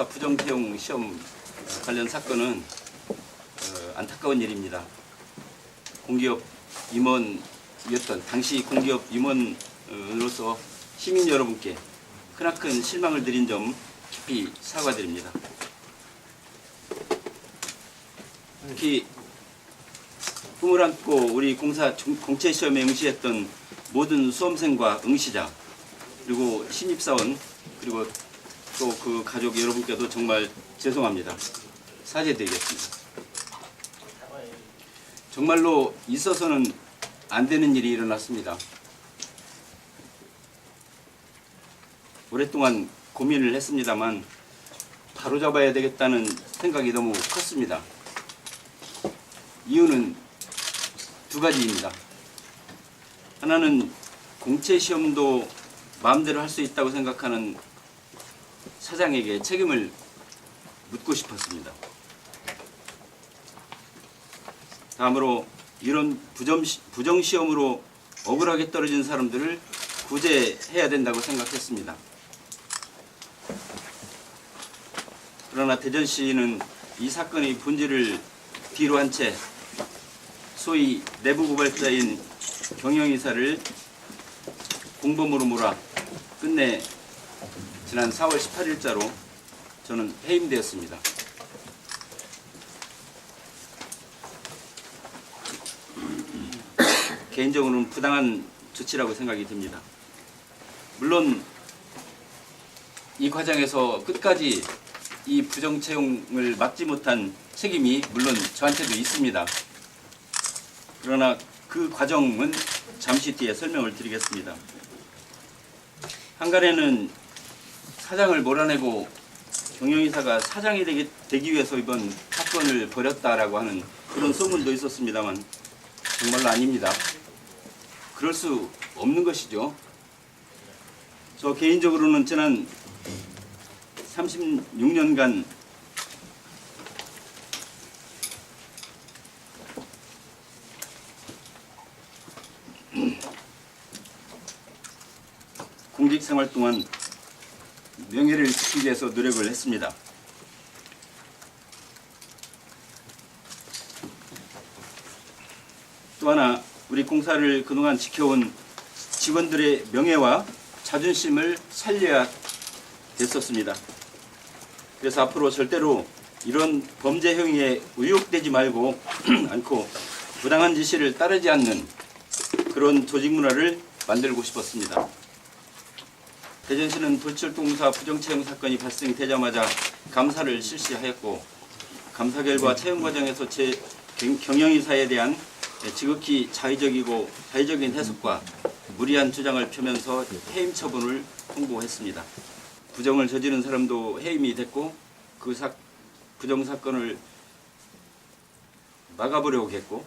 특별시공사 부정채용 시험 관련 사건은 안타까운 일입니다. 공기업 임원이었던 당시 공기업 임원으로서 시민 여러분께 크나큰 실망을 드린 점 깊이 사과드립니다. 특히 꿈을 안고 우리 공사 공채시험에 응시했던 모든 수험생과 응시자 그리고 신입사원 그리고 또 그 가족 여러분께도 정말 죄송합니다. 사죄드리겠습니다. 정말로 있어서는 안 되는 일이 일어났습니다. 오랫동안 고민을 했습니다만 바로잡아야 되겠다는 생각이 너무 컸습니다. 이유는 두 가지입니다. 하나는 공채시험도 마음대로 할 수 있다고 생각하는 사장에게 책임을 묻고 싶었습니다. 다음으로 이런 부정시험으로 억울하게 떨어진 사람들을 구제해야 된다고 생각했습니다. 그러나 대전시는 이 사건의 본질을 뒤로 한 채 소위 내부 고발자인 경영이사를 공범으로 몰아 끝내 지난 4월 18일자로 저는 해임되었습니다. 개인적으로는 부당한 조치라고 생각이 듭니다. 물론 이 과정에서 끝까지 이 부정채용을 막지 못한 책임이 물론 저한테도 있습니다. 그러나 그 과정은 잠시 뒤에 설명을 드리겠습니다. 한간에는 사장을 몰아내고 경영이사가 사장이 되기 위해서 이번 사건을 벌였다라고 하는 그런 소문도 있었습니다만 정말로 아닙니다. 그럴 수 없는 것이죠. 저 개인적으로는 지난 36년간 공직 생활 동안 명예를 지키기 위해서 노력을 했습니다. 또 하나 우리 공사를 그동안 지켜온 직원들의 명예와 자존심을 살려야 됐었습니다. 그래서 앞으로 절대로 이런 범죄 행위에 의혹되지 말고 않고 부당한 지시를 따르지 않는 그런 조직 문화를 만들고 싶었습니다. 대전시는 도시철도공사 부정채용 사건이 발생되자마자 감사를 실시하였고 감사 결과 채용 과정에서 경영이사에 대한 지극히 자의적이고 자의적인 해석과 무리한 주장을 펴면서 해임 처분을 통보했습니다. 부정을 저지른 사람도 해임이 됐고 그 부정 사건을 막아보려고 했고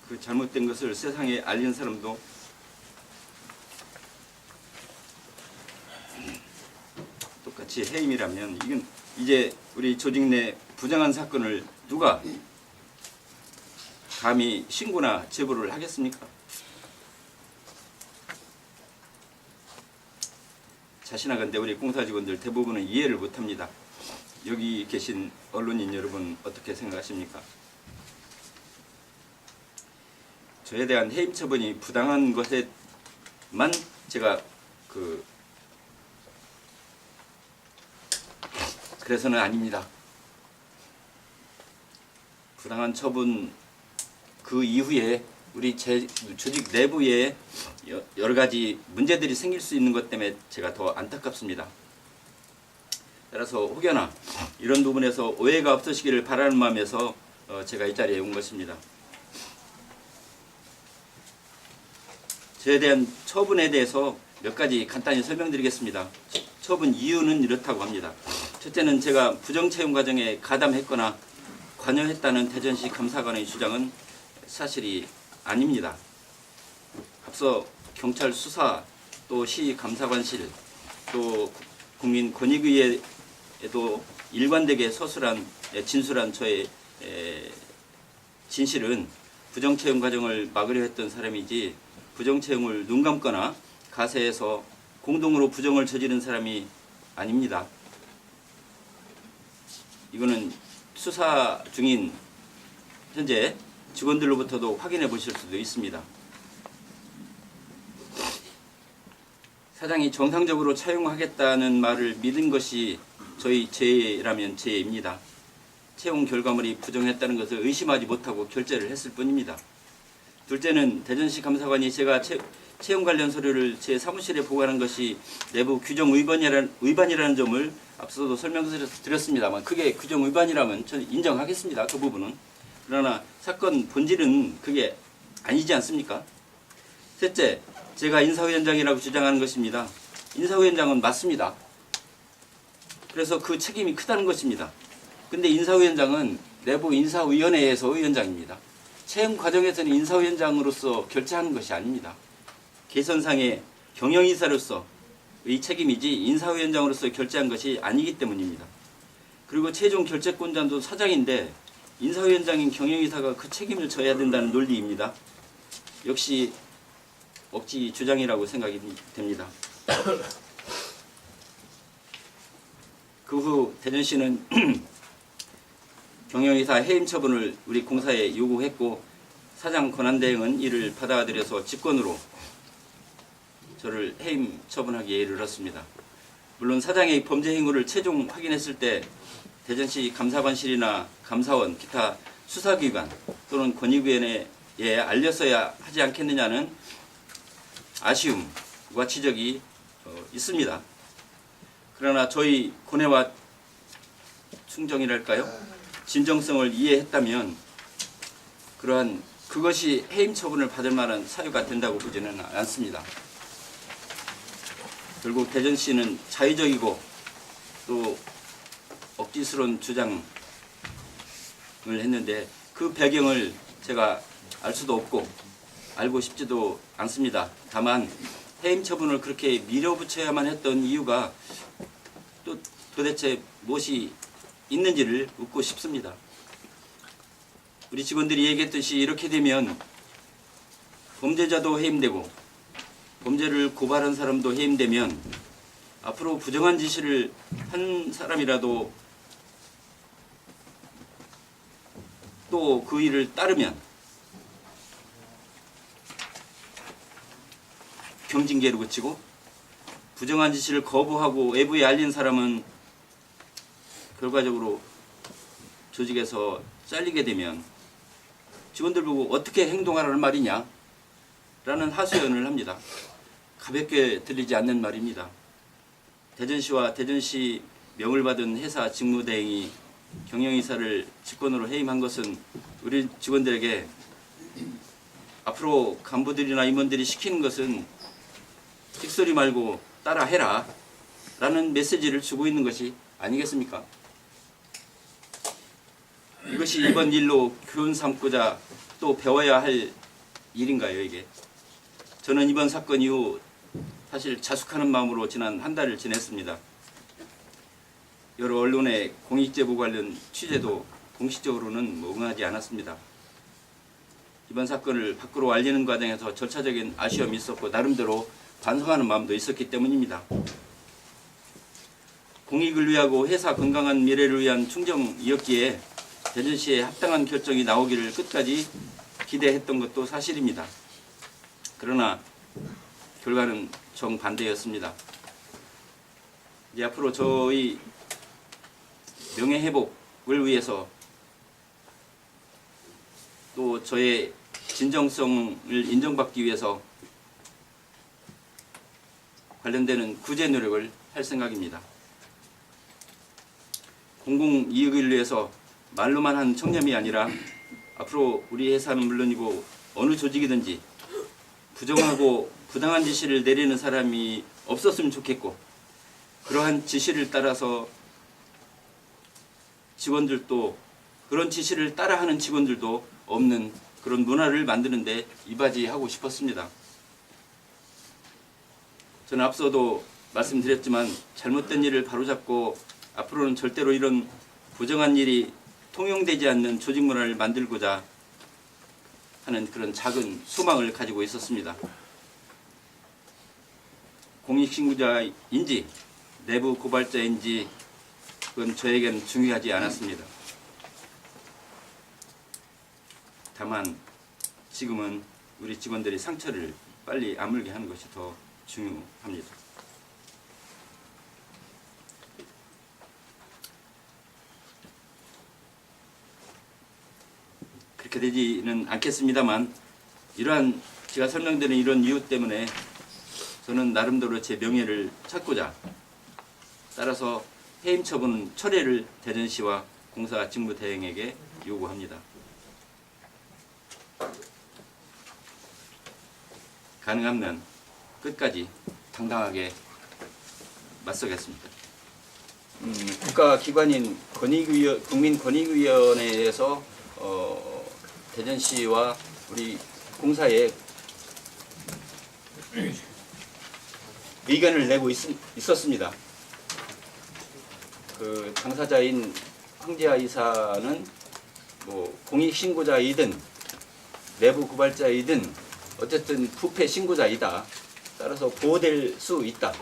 그 잘못된 것을 세상에 알린 사람도 똑같이 해임이라면 이건 이제 우리 조직 내 부정한 사건을 누가 감히 신고나 제보를 하겠습니까? 자신하건대 우리 공사 직원들 대부분은 이해를 못합니다. 여기 계신 언론인 여러분 어떻게 생각하십니까? 저에 대한 해임 처분이 부당한 것에만 제가 그래서는 아닙니다. 부당한 처분 그 이후에 우리 조직 내부에 여러 가지 문제들이 생길 수 있는 것 때문에 제가 더 안타깝습니다. 따라서 혹여나 이런 부분에서 오해가 없으시기를 바라는 마음에서 제가 이 자리에 온 것입니다. 저에 대한 처분에 대해서 몇 가지 간단히 설명드리겠습니다. 처분 이유는 이렇다고 합니다. 첫째는 제가 부정채용 과정에 가담했거나 관여했다는 대전시 감사관의 주장은 사실이 아닙니다. 앞서 경찰 수사, 또 시 감사관실, 또 국민권익위에도 일관되게 진술한 저의 진실은 부정채용 과정을 막으려 했던 사람이지 부정채용을 눈 감거나 가세해서 공동으로 부정을 저지른 사람이 아닙니다. 이거는 수사 중인 현재 직원들로부터도 확인해 보실 수도 있습니다. 사장이 정상적으로 차용하겠다는 말을 믿은 것이 저희 죄라면 죄입니다. 채용 결과물이 부정했다는 것을 의심하지 못하고 결재를 했을 뿐입니다. 둘째는 대전시 감사관이 제가 채용 관련 서류를 제 사무실에 보관한 것이 내부 규정 위반이라는 점을 앞서도 설명드렸습니다만 그게 규정 위반이라면 저는 인정하겠습니다. 그 부분은. 그러나 사건 본질은 그게 아니지 않습니까? 셋째, 제가 인사위원장이라고 주장하는 것입니다. 인사위원장은 맞습니다. 그래서 그 책임이 크다는 것입니다. 근데 인사위원장은 내부 인사위원회에서 위원장입니다. 채용 과정에서는 인사위원장으로서 결재하는 것이 아닙니다. 개선상의 경영이사로서의 책임이지 인사위원장으로서 결재한 것이 아니기 때문입니다. 그리고 최종 결재권자도 사장인데 인사위원장인 경영이사가 그 책임을 져야 된다는 논리입니다. 역시 억지 주장이라고 생각이 됩니다. 그 후 대전시는 경영이사 해임 처분을 우리 공사에 요구했고 사장 권한대행은 이를 받아들여서 직권으로 저를 해임 처분하기에 이르렀습니다. 물론 사장의 범죄 행위를 최종 확인했을 때 대전시 감사관실이나 감사원, 기타 수사기관 또는 권익위원회에 알렸어야 하지 않겠느냐는 아쉬움과 지적이 있습니다. 그러나 저희 고뇌와 충정이랄까요? 진정성을 이해했다면 그러한 그것이 해임 처분을 받을 만한 사유가 된다고 보지는 않습니다. 결국 대전시는 자의적이고 또 억지스러운 주장을 했는데 그 배경을 제가 알 수도 없고 알고 싶지도 않습니다. 다만 해임 처분을 그렇게 밀어붙여야만 했던 이유가 또 도대체 무엇이 있는지를 묻고 싶습니다. 우리 직원들이 얘기했듯이 이렇게 되면 범죄자도 해임되고 범죄를 고발한 사람도 해임되면 앞으로 부정한 지시를 한 사람이라도 또 그 일을 따르면 경징계로 그치고 부정한 지시를 거부하고 외부에 알린 사람은 결과적으로 조직에서 잘리게 되면 직원들 보고 어떻게 행동하라는 말이냐 라는 하소연을 합니다. 가볍게 들리지 않는 말입니다. 대전시와 대전시 명을 받은 회사 직무대행이 경영이사를 직권으로 해임한 것은 우리 직원들에게 앞으로 간부들이나 임원들이 시키는 것은 틱소리 말고 따라해라 라는 메시지를 주고 있는 것이 아니겠습니까? 이것이 이번 일로 교훈 삼고자 또 배워야 할 일인가요, 이게? 저는 이번 사건 이후 사실 자숙하는 마음으로 지난 한 달을 지냈습니다. 여러 언론의 공익제보 관련 취재도 공식적으로는 응하지 않았습니다. 이번 사건을 밖으로 알리는 과정에서 절차적인 아쉬움이 있었고 나름대로 반성하는 마음도 있었기 때문입니다. 공익을 위하고 회사 건강한 미래를 위한 충정이었기에 대전시에 합당한 결정이 나오기를 끝까지 기대했던 것도 사실입니다. 그러나 결과는 정반대였습니다. 이제 앞으로 저희 명예회복을 위해서 또 저의 진정성을 인정받기 위해서 관련되는 구제 노력을 할 생각입니다. 공공이익을 위해서 말로만 한 청렴이 아니라 앞으로 우리 회사는 물론이고 어느 조직이든지 부정하고 부당한 지시를 내리는 사람이 없었으면 좋겠고 그러한 지시를 따라서 직원들도 그런 지시를 따라하는 직원들도 없는 그런 문화를 만드는데 이바지하고 싶었습니다. 저는 앞서도 말씀드렸지만 잘못된 일을 바로잡고 앞으로는 절대로 이런 부정한 일이 통용되지 않는 조직 문화를 만들고자 하는 그런 작은 소망을 가지고 있었습니다. 공익신고자인지 내부 고발자인지 그건 저에게는 중요하지 않았습니다. 다만 지금은 우리 직원들이 상처를 빨리 아물게 하는 것이 더 중요합니다. 그렇게 되지는 않겠습니다만 이러한 제가 설명드린 이런 이유 때문에 저는 나름대로 제 명예를 찾고자 따라서 해임 처분 철회를 대전시와 공사 직무대행에게 요구합니다. 가능하면 끝까지 당당하게 맞서겠습니다. 국가기관인 국민권익위원회에서 대전시와 우리 공사에 의견을 내고 있었습니다. 그 당사자인 황재하 이사는 뭐 공익신고자이든 내부 고발자이든 어쨌든 부패 신고자이다. 따라서 보호될 수 있다.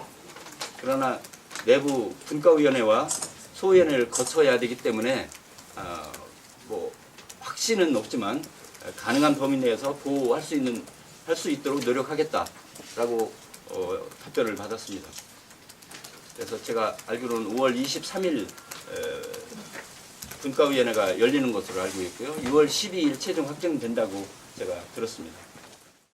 그러나 내부 분과위원회와 소위원회를 거쳐야 되기 때문에 뭐 확신은 없지만 가능한 범위 내에서 보호할 수 있도록 노력하겠다라고 답변을 받았습니다. 그래서 제가 알기로는 5월 23일 분과위원회가 열리는 것으로 알고 있고요. 6월 12일 최종 확정된다고 제가 들었습니다.